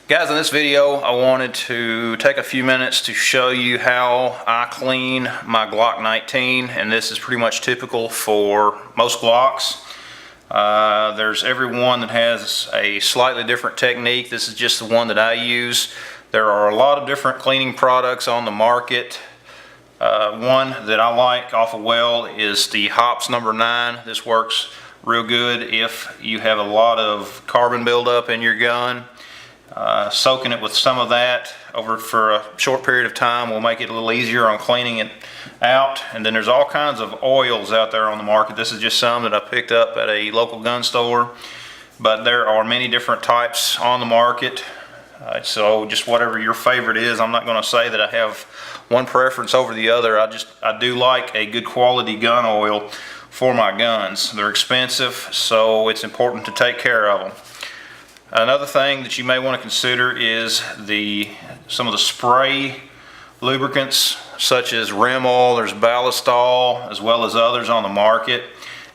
Guys, in this video I wanted to take a few minutes to show you how I clean my Glock 19, and this is pretty much typical for most Glocks. There's every one that has a slightly different technique. This is just the one that I use. There are a lot of different cleaning products on the market. One that I like awful well is the Hops number 9. This works real good if you have a lot of carbon buildup in your gun. Soaking it with some of that over for a short period of time will make it a little easier on cleaning it out. And then there's all kinds of oils out there on the market. This is just some that I picked up at a local gun store, but there are many different types on the market. So just whatever your favorite is. I'm not going to say that I have one preference over the other. I do like a good quality gun oil for my guns. They're expensive, so it's important to take care of them. Another thing that you may want to consider is some of the spray lubricants, such as rim oil. There's ballistol as well as others on the market,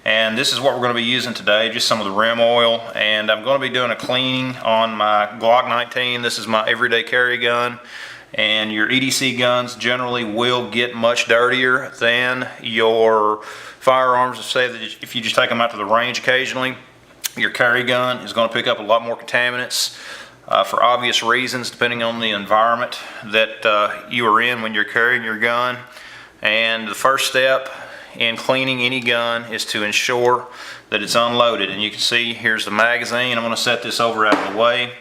and this is what we're going to be using today, just some of the rim oil. And I'm going to be doing a cleaning on my Glock 19. This is my everyday carry gun, and your EDC guns generally will get much dirtier than your firearms. Say that if you just take them out to the range occasionally, your carry gun is going to pick up a lot more contaminants for obvious reasons, depending on the environment that you are in when you're carrying your gun. And the first step in cleaning any gun is to ensure that it's unloaded. And you can see here's the magazine. I'm going to set this over out of the way,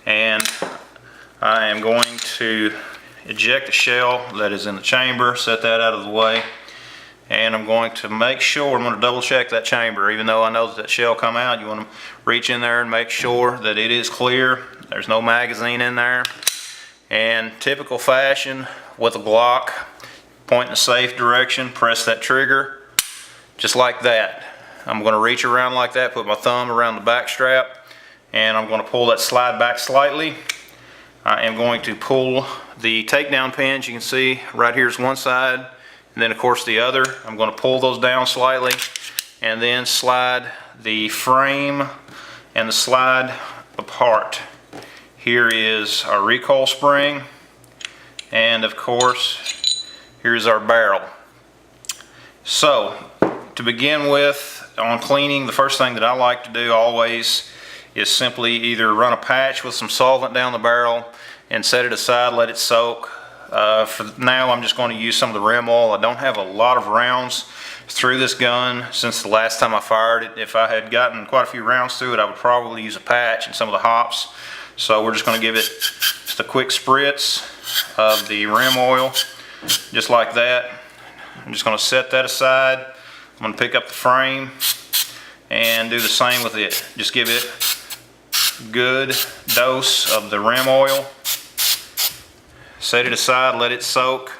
and I am going to eject the shell that is in the chamber, set that out of the way. And I'm going to make sure, I'm going to double check that chamber. Even though I know that shell come out, you want to reach in there and make sure that it is clear. There's no magazine in there. And typical fashion with a Glock, point in a safe direction, press that trigger, just like that. I'm going to reach around like that, put my thumb around the back strap, and I'm going to pull that slide back slightly. I am going to pull the takedown pins. You can see right here's one side, and then of course the other. I'm going to pull those down slightly and then slide the frame and the slide apart. Here is our recoil spring, and of course here's our barrel. So to begin with, on cleaning, the first thing that I like to do always is simply either run a patch with some solvent down the barrel and set it aside, let it soak. For now, I'm just going to use some of the rim oil. I don't have a lot of rounds through this gun since the last time I fired it. If I had gotten quite a few rounds through it, I would probably use a patch and some of the hops. So we're just going to give it just a quick spritz of the rim oil, just like that. I'm just going to set that aside. I'm going to pick up the frame and do the same with it. Just give it a good dose of the rim oil. Set it aside, let it soak.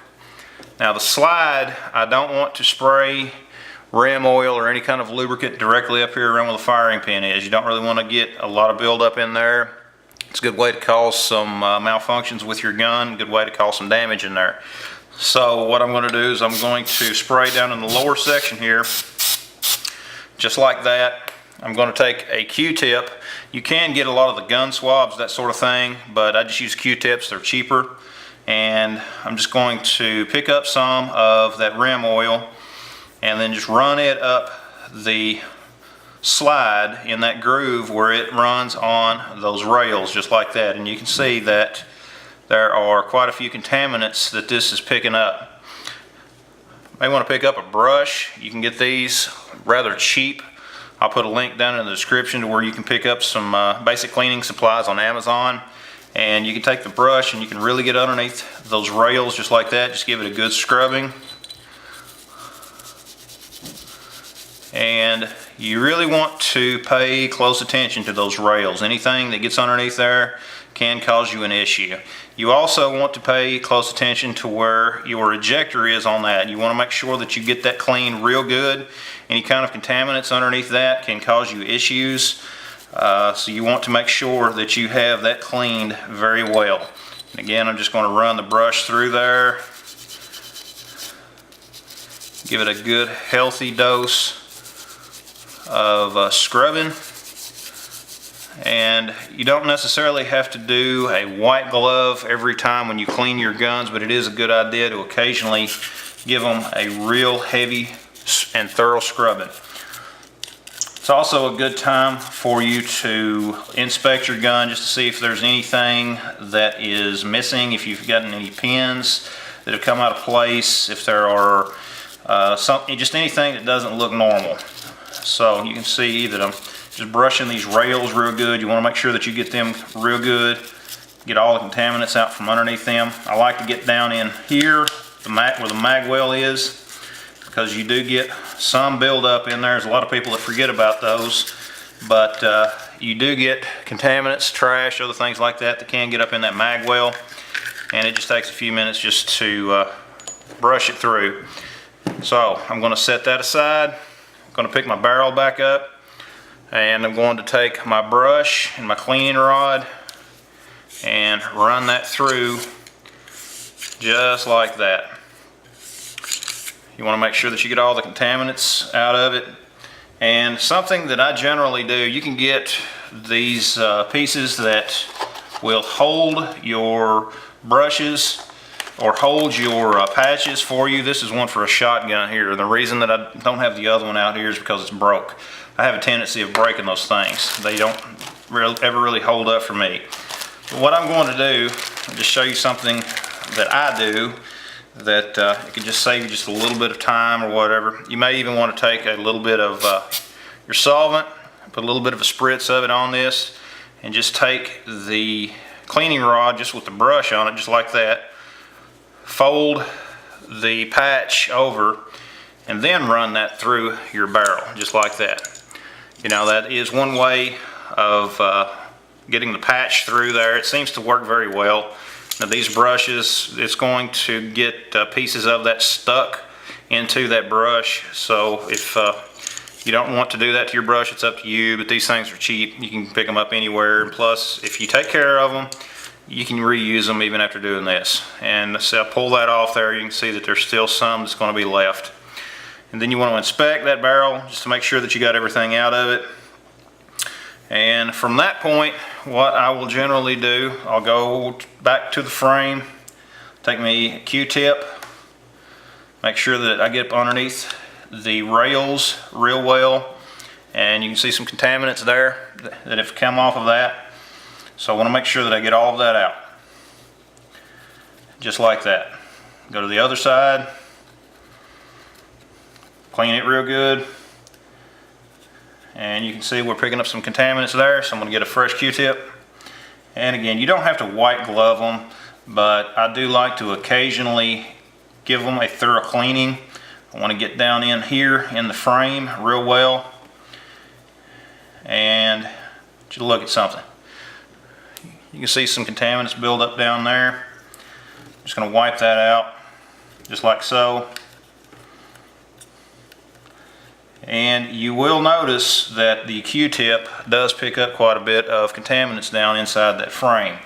Now the slide, I don't want to spray rim oil or any kind of lubricant directly up here around where the firing pin is. You don't really want to get a lot of buildup in there. It's a good way to cause some malfunctions with your gun, good way to cause some damage in there. So what I'm going to do is I'm going to spray down in the lower section here, just like that. I'm going to take a Q-tip. You can get a lot of the gun swabs, that sort of thing, but I just use Q-tips, they're cheaper. And I'm just going to pick up some of that rim oil and then just run it up the slide in that groove where it runs on those rails, just like that. And you can see that there are quite a few contaminants that this is picking up. You may want to pick up a brush. You can get these rather cheap. I'll put a link down in the description to where you can pick up some basic cleaning supplies on Amazon. And you can take the brush and you can really get underneath those rails just like that. Just give it a good scrubbing. And you really want to pay close attention to those rails. Anything that gets underneath there can cause you an issue. You also want to pay close attention to where your ejector is on that. You want to make sure that you get that cleaned real good. Any kind of contaminants underneath that can cause you issues. So you want to make sure that you have that cleaned very well. And again, I'm just going to run the brush through there. Give it a good healthy dose of scrubbing. And you don't necessarily have to do a white glove every time when you clean your guns, but it is a good idea to occasionally give them a real heavy and thorough scrubbing. It's also a good time for you to inspect your gun just to see if there's anything that is missing, if you've gotten any pins that have come out of place, if there are just anything that doesn't look normal. So you can see that I'm just brushing these rails real good. You want to make sure that you get them real good, get all the contaminants out from underneath them. I like to get down in here, where the mag well is, because you do get some buildup in there. There's a lot of people that forget about those, but you do get contaminants, trash, other things like that that can get up in that mag well, and it just takes a few minutes just to brush it through. So I'm going to set that aside. I'm going to pick my barrel back up, and I'm going to take my brush and my cleaning rod and run that through just like that. You want to make sure that you get all the contaminants out of it. And something that I generally do, you can get these pieces that will hold your brushes or hold your patches for you. This is one for a shotgun here. The reason that I don't have the other one out here is because it's broke. I have a tendency of breaking those things. They don't ever really hold up for me. But what I'm going to do, I'll just show you something that I do that it can just save you just a little bit of time or whatever. You may even want to take a little bit of your solvent, put a little bit of a spritz of it on this, and just take the cleaning rod just with the brush on it, just like that, fold the patch over, and then run that through your barrel, just like that. You know, that is one way of getting the patch through there. It seems to work very well. Now these brushes, it's going to get pieces of that stuck into that brush. So if you don't want to do that to your brush, it's up to you, but these things are cheap. You can pick them up anywhere. And plus, if you take care of them, you can reuse them even after doing this. And so I pull that off there, you can see that there's still some that's going to be left. And then you want to inspect that barrel just to make sure that you got everything out of it. And from that point, what I will generally do, I'll go back to the frame, take me a Q-tip, make sure that I get up underneath the rails real well, and you can see some contaminants there that have come off of that. So I want to make sure that I get all of that out, just like that. Go to the other side, clean it real good, and you can see we're picking up some contaminants there, so I'm going to get a fresh Q-tip. And again, you don't have to white glove them, but I do like to occasionally give them a thorough cleaning. I want to get down in here in the frame real well, and just look at something. You can see some contaminants build up down there. I'm just going to wipe that out, just like so. And you will notice that the Q-tip does pick up quite a bit of contaminants down inside that frame.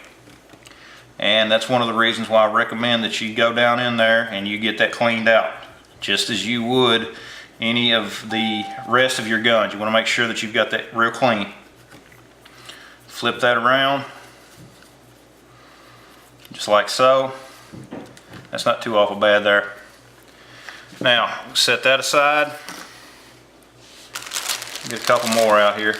And that's one of the reasons why I recommend that you go down in there and you get that cleaned out, just as you would any of the rest of your guns. You want to make sure that you've got that real clean. Flip that around, just like so. That's not too awful bad there. Now, set that aside. Get a couple more out here.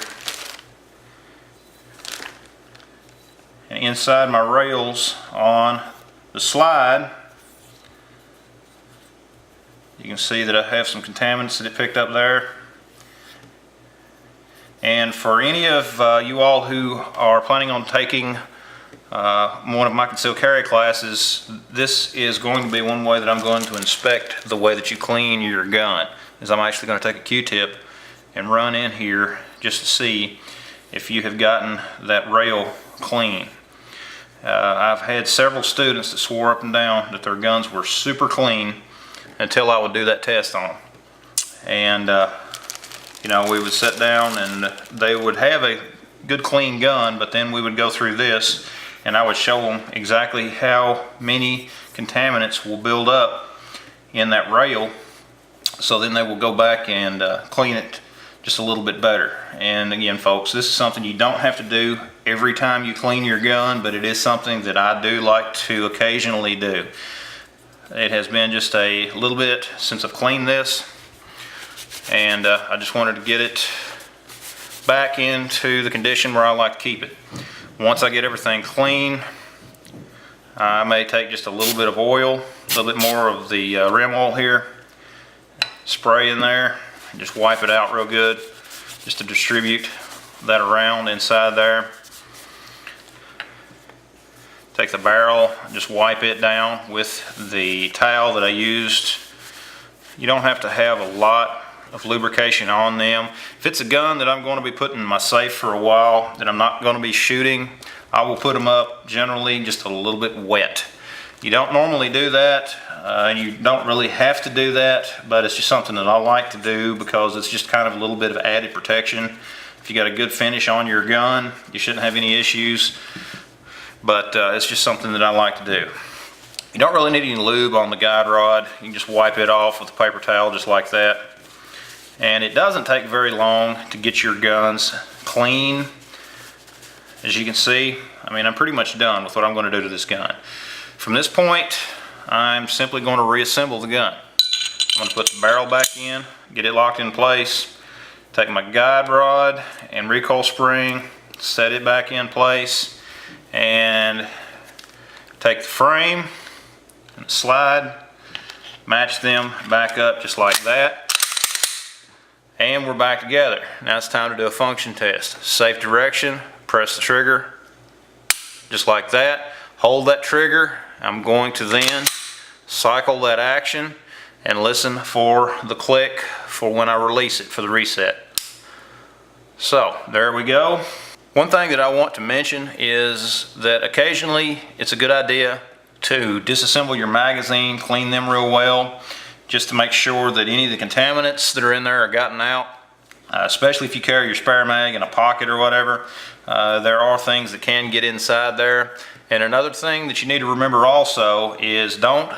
And inside my rails on the slide, you can see that I have some contaminants that it picked up there. And for any of you all who are planning on taking one of my concealed carry classes, this is going to be one way that I'm going to inspect the way that you clean your gun. Is I'm actually going to take a Q-tip and run in here just to see if you have gotten that rail clean. I've had several students that swore up and down that their guns were super clean until I would do that test on them. And you know, we would sit down and they would have a good clean gun, but then we would go through this and I would show them exactly how many contaminants will build up in that rail. So then they will go back and clean it just a little bit better. And again, folks, this is something you don't have to do every time you clean your gun, but it is something that I do like to occasionally do. It has been just a little bit since I've cleaned this, and I just wanted to get it back into the condition where I like to keep it. Once I get everything clean, I may take just a little bit of oil, a little bit more of the rim oil here, spray in there, and just wipe it out real good, just to distribute that around inside there. Take the barrel, just wipe it down with the towel that I used. You don't have to have a lot of lubrication on them. If it's a gun that I'm going to be putting in my safe for a while, that I'm not going to be shooting, I will put them up generally just a little bit wet. You don't normally do that, and you don't really have to do that, but it's just something that I like to do because it's just kind of a little bit of added protection. If you got a good finish on your gun, you shouldn't have any issues. But it's just something that I like to do. You don't really need any lube on the guide rod. You can just wipe it off with a paper towel just like that. And it doesn't take very long to get your guns clean. As you can see, I mean, I'm pretty much done with what I'm going to do to this gun. From this point, I'm simply going to reassemble the gun. I'm going to put the barrel back in, get it locked in place, take my guide rod and recoil spring, set it back in place, and take the frame and the slide, match them back up just like that, and we're back together. Now it's time to do a function test. Safe direction, press the trigger just like that, hold that trigger. I'm going to then cycle that action and listen for the click for when I release it for the reset. So there we go. One thing that I want to mention is that occasionally it's a good idea to disassemble your magazine, clean them real well, just to make sure that any of the contaminants that are in there are gotten out, especially if you carry your spare mag in a pocket or whatever. There are things that can get inside there. And another thing that you need to remember also is don't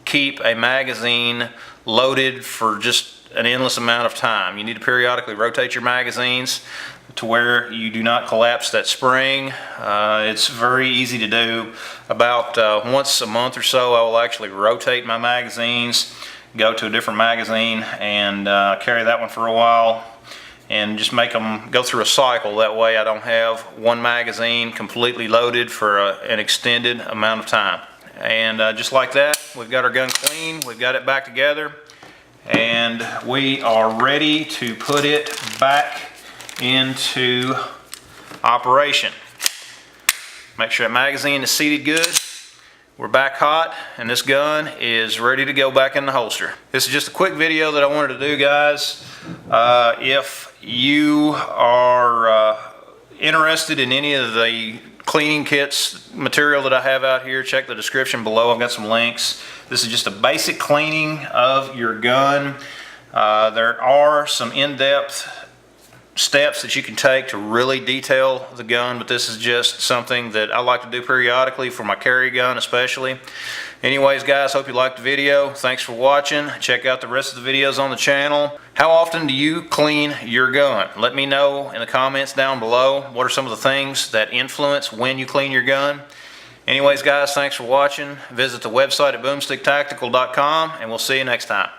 keep a magazine loaded for just an endless amount of time. You need to periodically rotate your magazines to where you do not collapse that spring. It's very easy to do. About once a month or so, I will actually rotate my magazines, go to a different magazine and carry that one for a while, and just make them go through a cycle. That way I don't have one magazine completely loaded for an extended amount of time. And just like that, we've got our gun clean, we've got it back together, and we are ready to put it back into operation. Make sure that magazine is seated good. We're back hot, and this gun is ready to go back in the holster. This is just a quick video that I wanted to do, guys. If you are interested in any of the cleaning kits material that I have out here, check the description below. I've got some links. This is just a basic cleaning of your gun. There are some in-depth steps that you can take to really detail the gun, but this is just something that I like to do periodically for my carry gun especially. Anyways, guys, hope you liked the video. Thanks for watching. Check out the rest of the videos on the channel. How often do you clean your gun? Let me know in the comments down below. What are some of the things that influence when you clean your gun? Anyways, guys, thanks for watching. Visit the website at boomsticktactical.com, and we'll see you next time.